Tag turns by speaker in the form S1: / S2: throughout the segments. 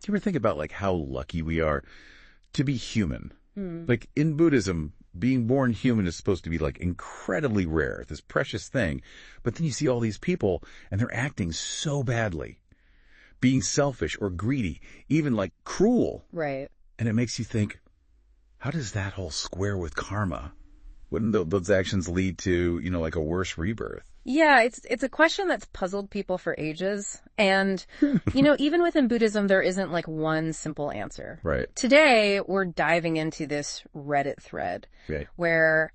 S1: Do you ever think about like how lucky we are to be human?
S2: Mm.
S1: Like in Buddhism, being born human is supposed to be like incredibly rare, this precious thing. But then you see all these people and they're acting so badly, being selfish or greedy, even like cruel.
S2: Right.
S1: And it makes you think, how does that all square with karma? Wouldn't those actions lead to, like a worse rebirth?
S2: Yeah, it's a question that's puzzled people for ages. And, even within Buddhism, there isn't like one simple answer.
S1: Right.
S2: Today, we're diving into this Reddit thread where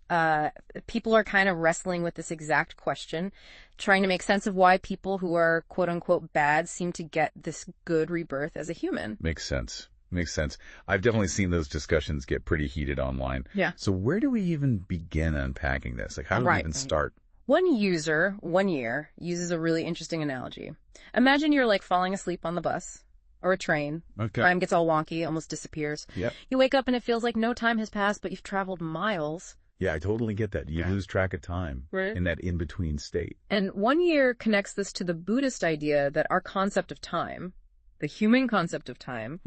S2: people are kind of wrestling with this exact question, trying to make sense of why people who are quote unquote bad seem to get this good rebirth as a human.
S1: Makes sense. Makes sense. I've definitely seen those discussions get pretty heated online.
S2: Yeah.
S1: So where do we even begin unpacking this? Like, how do we even start?
S2: One user, 1 year, uses a really interesting analogy. Imagine you're like falling asleep on the bus or a train.
S1: Okay.
S2: Time gets all wonky, almost disappears.
S1: Yep.
S2: You wake up and it feels like no time has passed, but you've traveled miles.
S1: Yeah, I totally get that. You lose track of time
S2: Right.
S1: in that in-between state.
S2: And 1 year connects this to the Buddhist idea that our concept of time, the human concept of time,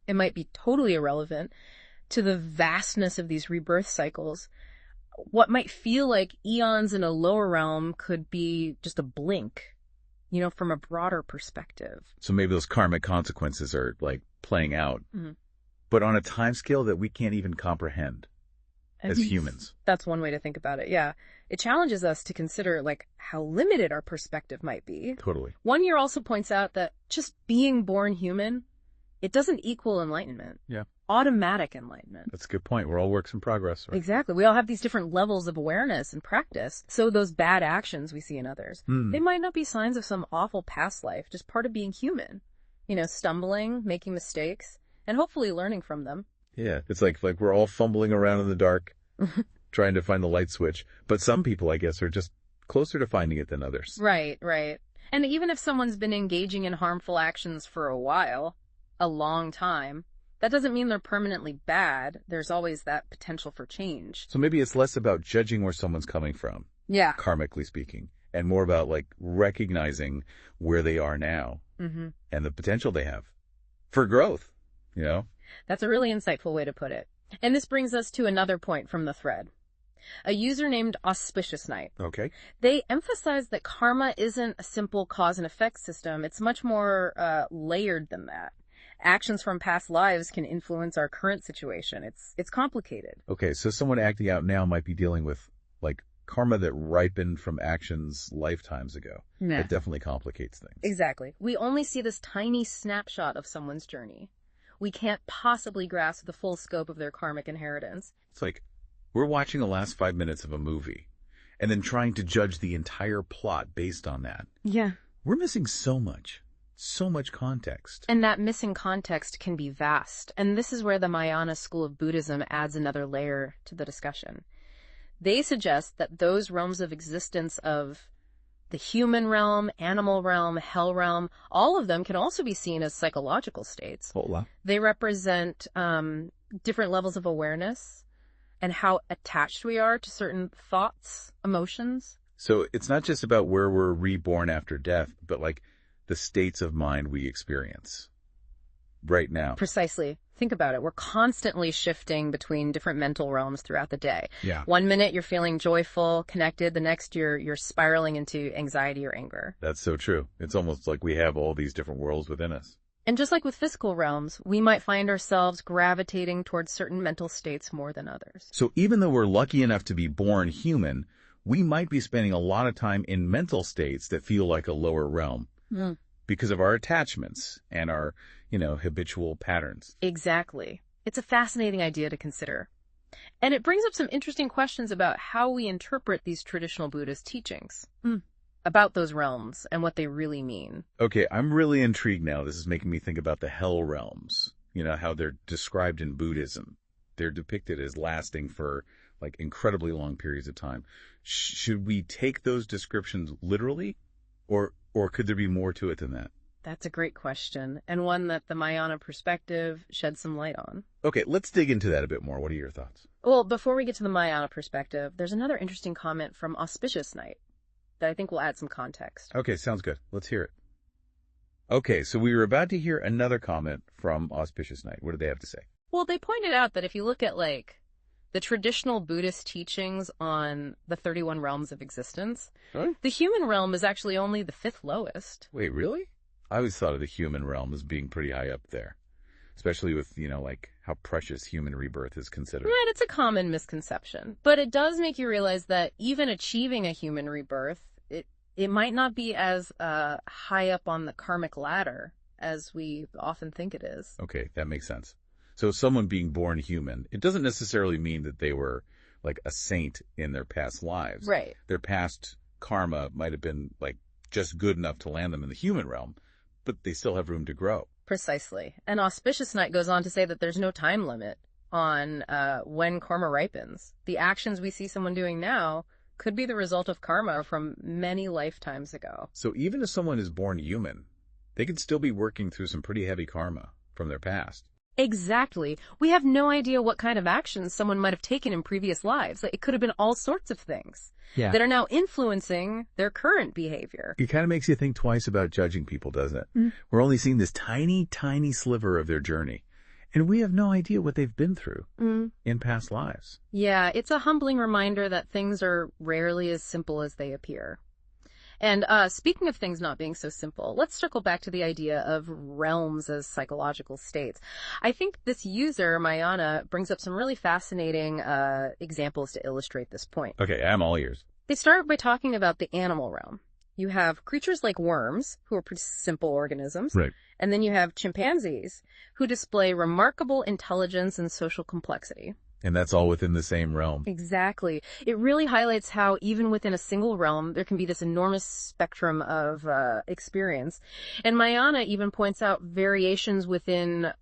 S2: it might be totally irrelevant to the vastness of these rebirth cycles. What might feel like eons in a lower realm could be just a blink, from a broader perspective.
S1: So maybe those karmic consequences are like playing out,
S2: Mm-hmm.
S1: but on a time scale that we can't even comprehend as humans.
S2: That's one way to think about it. Yeah. It challenges us to consider like how limited our perspective might be.
S1: Totally.
S2: 1 year also points out that just being born human, it doesn't equal enlightenment.
S1: Yeah.
S2: Automatic enlightenment.
S1: That's a good point. We're all works in progress. Right?
S2: Exactly. We all have these different levels of awareness and practice. So those bad actions we see in others, they might not be signs of some awful past life, just part of being human. Stumbling, making mistakes, and hopefully learning from them.
S1: Yeah. It's like we're all fumbling around in the dark, trying to find the light switch. But some people, I guess, are just closer to finding it than others.
S2: Right, right. And even if someone's been engaging in harmful actions for a while, a long time, that doesn't mean they're permanently bad. There's always that potential for change.
S1: So maybe it's less about judging where someone's coming from.
S2: Yeah.
S1: Karmically speaking. And more about like recognizing where they are now and the potential they have for growth,
S2: That's a really insightful way to put it. And this brings us to another point from the thread. A user named Auspicious Night.
S1: Okay.
S2: They emphasize that karma isn't a simple cause and effect system. It's much more layered than that. Actions from past lives can influence our current situation. It's complicated.
S1: Okay, so someone acting out now might be dealing with like karma that ripened from actions lifetimes ago.
S2: Yeah.
S1: That definitely complicates things.
S2: Exactly. We only see this tiny snapshot of someone's journey. We can't possibly grasp the full scope of their karmic inheritance.
S1: It's like we're watching the last 5 minutes of a movie and then trying to judge the entire plot based on that.
S2: Yeah.
S1: We're missing so much context.
S2: And that missing context can be vast. And this is where the Mahayana school of Buddhism adds another layer to the discussion. They suggest that those realms of existence of the human realm, animal realm, hell realm, all of them can also be seen as psychological states.
S1: Hola.
S2: They represent different levels of awareness and how attached we are to certain thoughts, emotions.
S1: So it's not just about where we're reborn after death, but like the states of mind we experience right now.
S2: Precisely. Think about it. We're constantly shifting between different mental realms throughout the day.
S1: Yeah.
S2: 1 minute you're feeling joyful, connected. The next you're spiraling into anxiety or anger.
S1: That's so true. It's almost like we have all these different worlds within us.
S2: And just like with physical realms, we might find ourselves gravitating towards certain mental states more than others.
S1: So even though we're lucky enough to be born human, we might be spending a lot of time in mental states that feel like a lower realm. Because of our attachments and our, habitual patterns.
S2: Exactly. It's a fascinating idea to consider. And it brings up some interesting questions about how we interpret these traditional Buddhist teachings about those realms and what they really mean.
S1: Okay, I'm really intrigued now. This is making me think about the hell realms, how they're described in Buddhism. They're depicted as lasting for like incredibly long periods of time. Should we take those descriptions literally? Or could there be more to it than that?
S2: That's a great question, and one that the Mahayana perspective sheds some light on.
S1: Okay, let's dig into that a bit more. What are your thoughts?
S2: Well, before we get to the Mahayana perspective, there's another interesting comment from Auspicious Night that I think will add some context.
S1: Okay, sounds good. Let's hear it. Okay, so we were about to hear another comment from Auspicious Night. What did they have to say?
S2: Well, they pointed out that if you look at, like, the traditional Buddhist teachings on the 31 realms of existence, the human realm is actually only the 5th lowest.
S1: Wait, really? I always thought of the human realm as being pretty high up there, especially with, like how precious human rebirth is considered.
S2: Right, it's a common misconception. But it does make you realize that even achieving a human rebirth, it might not be as high up on the karmic ladder as we often think it is.
S1: Okay, that makes sense. So someone being born human, it doesn't necessarily mean that they were like a saint in their past lives.
S2: Right.
S1: Their past karma might have been like just good enough to land them in the human realm, but they still have room to grow.
S2: Precisely. And Auspicious Night goes on to say that there's no time limit on when karma ripens. The actions we see someone doing now could be the result of karma from many lifetimes ago.
S1: So even if someone is born human, they could still be working through some pretty heavy karma from their past.
S2: Exactly. We have no idea what kind of actions someone might have taken in previous lives. It could have been all sorts of things that are now influencing their current behavior.
S1: It kind of makes you think twice about judging people, doesn't it? We're only seeing this tiny, tiny sliver of their journey, and we have no idea what they've been through in past lives.
S2: Yeah, it's a humbling reminder that things are rarely as simple as they appear. And speaking of things not being so simple, let's circle back to the idea of realms as psychological states. I think this user, Mayana, brings up some really fascinating examples to illustrate this point.
S1: Okay, I'm all ears.
S2: They start by talking about the animal realm. You have creatures like worms, who are pretty simple organisms.
S1: Right.
S2: And then you have chimpanzees, who display remarkable intelligence and social complexity.
S1: And that's all within the same realm.
S2: Exactly. It really highlights how even within a single realm, there can be this enormous spectrum of experience. And Mayana even points out variations within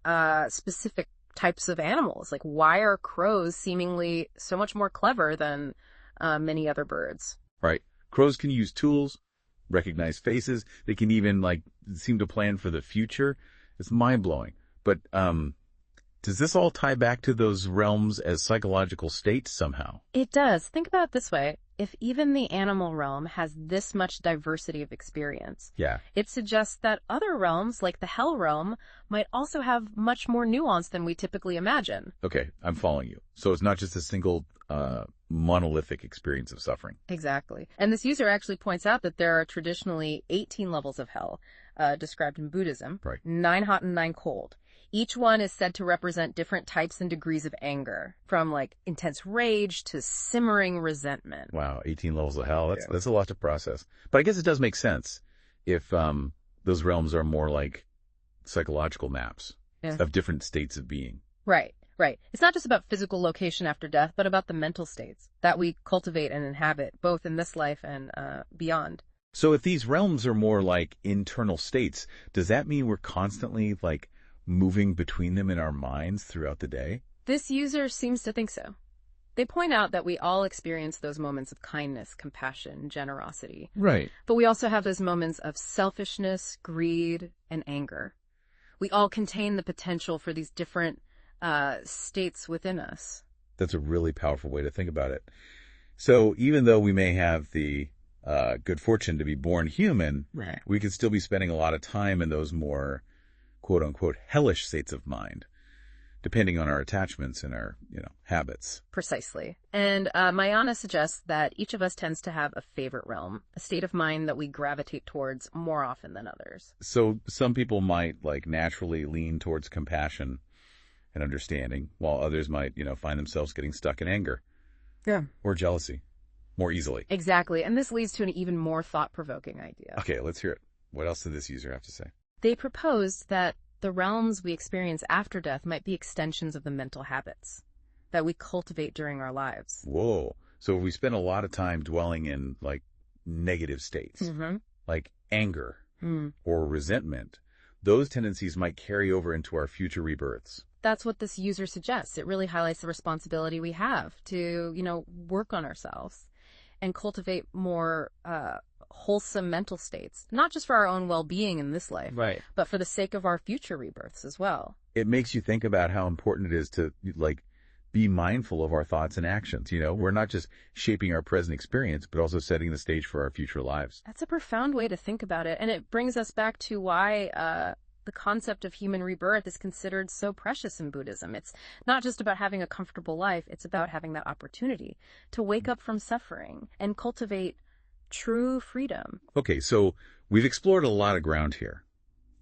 S2: specific types of animals. Like, why are crows seemingly so much more clever than many other birds?
S1: Right. Crows can use tools, recognize faces. They can even, seem to plan for the future. It's mind-blowing. But, does this all tie back to those realms as psychological states somehow?
S2: It does. Think about it this way. If even the animal realm has this much diversity of experience, it suggests that other realms, like the hell realm, might also have much more nuance than we typically imagine.
S1: Okay, I'm following you. So it's not just a single monolithic experience of suffering.
S2: Exactly. And this user actually points out that there are traditionally 18 levels of hell described in Buddhism, 9 hot and 9 cold. Each one is said to represent different types and degrees of anger, from intense rage to simmering resentment.
S1: Wow, 18 levels of hell. That's a lot to process. But I guess it does make sense if those realms are more like psychological maps of different states of being.
S2: Right. It's not just about physical location after death, but about the mental states that we cultivate and inhabit, both in this life and beyond.
S1: So if these realms are more like internal states, does that mean we're constantly moving between them in our minds throughout the day?
S2: This user seems to think so. They point out that we all experience those moments of kindness, compassion, generosity.
S1: Right.
S2: But we also have those moments of selfishness, greed, and anger. We all contain the potential for these different states within us.
S1: That's a really powerful way to think about it. So even though we may have the good fortune to be born human, we could still be spending a lot of time in those more quote-unquote hellish states of mind, depending on our attachments and our, habits.
S2: Precisely. And Mayana suggests that each of us tends to have a favorite realm, a state of mind that we gravitate towards more often than others.
S1: So some people might, naturally lean towards compassion and understanding, while others might, find themselves getting stuck in anger.
S2: Yeah.
S1: Or jealousy more easily.
S2: Exactly. And this leads to an even more thought-provoking idea.
S1: Okay, let's hear it. What else did this user have to say?
S2: They proposed that the realms we experience after death might be extensions of the mental habits that we cultivate during our lives.
S1: Whoa. So if we spend a lot of time dwelling in, negative states, like anger or resentment, those tendencies might carry over into our future rebirths.
S2: That's what this user suggests. It really highlights the responsibility we have to, work on ourselves and cultivate more wholesome mental states, not just for our own well-being in this life, but for the sake of our future rebirths as well.
S1: It makes you think about how important it is to, be mindful of our thoughts and actions. We're not just shaping our present experience, but also setting the stage for our future lives.
S2: That's a profound way to think about it. And it brings us back to why the concept of human rebirth is considered so precious in Buddhism. It's not just about having a comfortable life. It's about having that opportunity to wake up from suffering and cultivate true freedom.
S1: Okay, so we've explored a lot of ground here.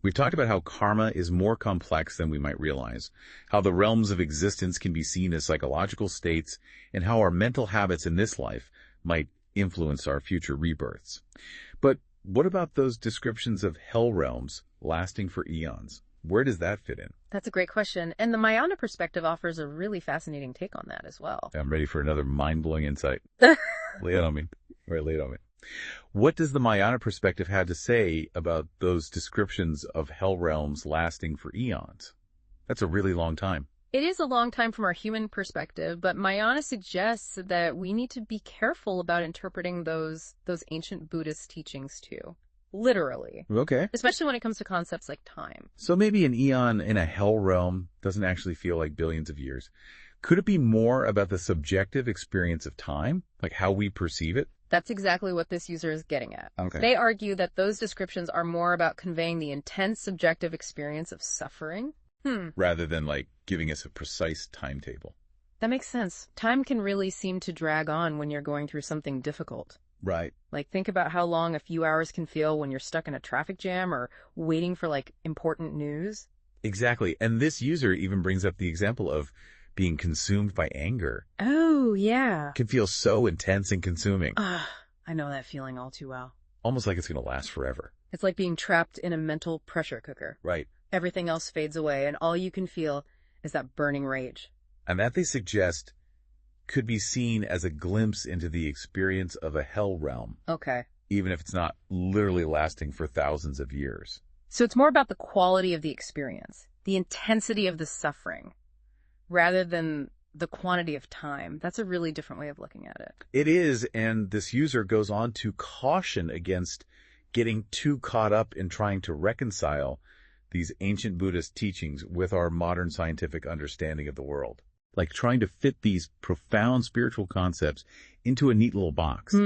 S1: We've talked about how karma is more complex than we might realize, how the realms of existence can be seen as psychological states, and how our mental habits in this life might influence our future rebirths. But what about those descriptions of hell realms lasting for eons? Where does that fit in?
S2: That's a great question. And the Mahayana perspective offers a really fascinating take on that as well.
S1: I'm ready for another mind-blowing insight. Lay it on me. Right, lay it on me. What does the Mahayana perspective have to say about those descriptions of hell realms lasting for eons? That's a really long time.
S2: It is a long time from our human perspective, but Mahayana suggests that we need to be careful about interpreting those ancient Buddhist teachings too. Literally.
S1: Okay.
S2: Especially when it comes to concepts like time.
S1: So maybe an eon in a hell realm doesn't actually feel like billions of years. Could it be more about the subjective experience of time, like how we perceive it?
S2: That's exactly what this user is getting at.
S1: Okay.
S2: They argue that those descriptions are more about conveying the intense subjective experience of suffering.
S1: Rather than giving us a precise timetable.
S2: That makes sense. Time can really seem to drag on when you're going through something difficult.
S1: Right.
S2: Think about how long a few hours can feel when you're stuck in a traffic jam or waiting for important news.
S1: Exactly. And this user even brings up the example of being consumed by anger.
S2: Oh, yeah.
S1: It can feel so intense and consuming.
S2: I know that feeling all too well.
S1: Almost like it's going to last forever.
S2: It's like being trapped in a mental pressure cooker.
S1: Right.
S2: Everything else fades away, and all you can feel is that burning rage.
S1: And that, they suggest, could be seen as a glimpse into the experience of a hell realm.
S2: Okay.
S1: Even if it's not literally lasting for thousands of years.
S2: So it's more about the quality of the experience, the intensity of the suffering, rather than the quantity of time. That's a really different way of looking at it.
S1: It is, and this user goes on to caution against getting too caught up in trying to reconcile these ancient Buddhist teachings with our modern scientific understanding of the world. Trying to fit these profound spiritual concepts into a neat little box,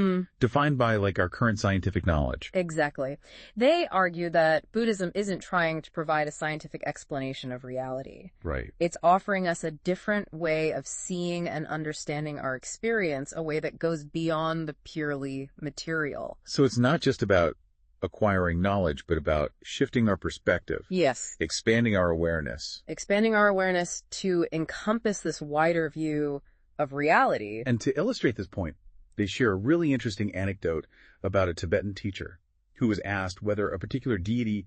S1: defined by our current scientific knowledge.
S2: Exactly. They argue that Buddhism isn't trying to provide a scientific explanation of reality.
S1: Right.
S2: It's offering us a different way of seeing and understanding our experience, a way that goes beyond the purely material.
S1: So it's not just about acquiring knowledge, but about shifting our perspective.
S2: Yes.
S1: Expanding our awareness.
S2: Expanding our awareness to encompass this wider view of reality.
S1: And to illustrate this point, they share a really interesting anecdote about a Tibetan teacher who was asked whether a particular deity,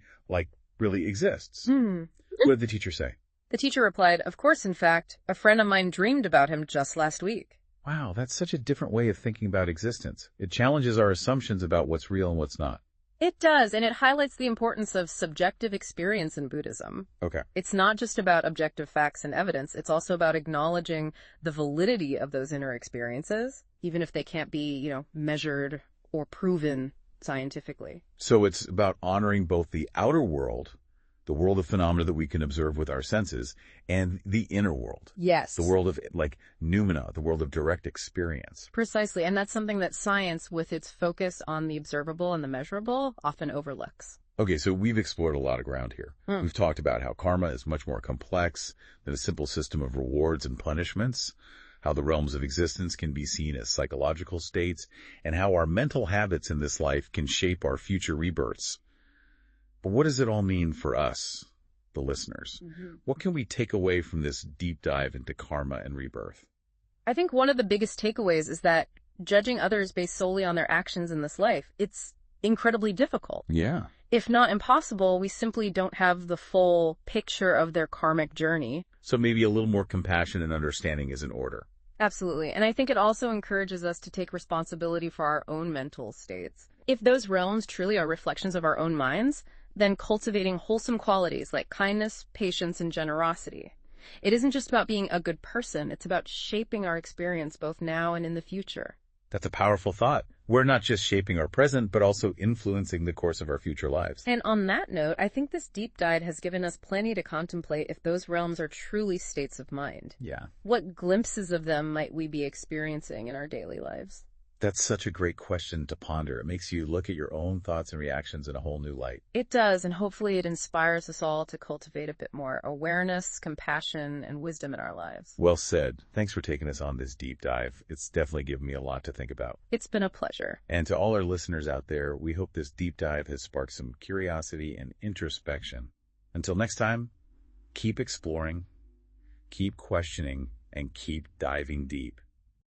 S1: really exists. What did the teacher say?
S2: The teacher replied, "Of course, in fact, a friend of mine dreamed about him just last week."
S1: Wow, that's such a different way of thinking about existence. It challenges our assumptions about what's real and what's not.
S2: It does, and it highlights the importance of subjective experience in Buddhism.
S1: Okay.
S2: It's not just about objective facts and evidence. It's also about acknowledging the validity of those inner experiences, even if they can't be, measured or proven scientifically.
S1: So it's about honoring both the outer world, the world of phenomena that we can observe with our senses, and the inner world.
S2: Yes.
S1: The world of, noumena, the world of direct experience.
S2: Precisely, and that's something that science, with its focus on the observable and the measurable, often overlooks.
S1: Okay, so we've explored a lot of ground here. We've talked about how karma is much more complex than a simple system of rewards and punishments, how the realms of existence can be seen as psychological states, and how our mental habits in this life can shape our future rebirths. But what does it all mean for us, the listeners? What can we take away from this deep dive into karma and rebirth?
S2: I think one of the biggest takeaways is that judging others based solely on their actions in this life, it's incredibly difficult.
S1: Yeah.
S2: If not impossible, we simply don't have the full picture of their karmic journey.
S1: So maybe a little more compassion and understanding is in order.
S2: Absolutely. And I think it also encourages us to take responsibility for our own mental states. If those realms truly are reflections of our own minds, then cultivating wholesome qualities like kindness, patience, and generosity. It isn't just about being a good person. It's about shaping our experience both now and in the future.
S1: That's a powerful thought. We're not just shaping our present, but also influencing the course of our future lives.
S2: And on that note, I think this deep dive has given us plenty to contemplate if those realms are truly states of mind.
S1: Yeah.
S2: What glimpses of them might we be experiencing in our daily lives?
S1: That's such a great question to ponder. It makes you look at your own thoughts and reactions in a whole new light.
S2: It does, and hopefully it inspires us all to cultivate a bit more awareness, compassion, and wisdom in our lives.
S1: Well said. Thanks for taking us on this deep dive. It's definitely given me a lot to think about.
S2: It's been a pleasure.
S1: And to all our listeners out there, we hope this deep dive has sparked some curiosity and introspection. Until next time, keep exploring, keep questioning, and keep diving deep.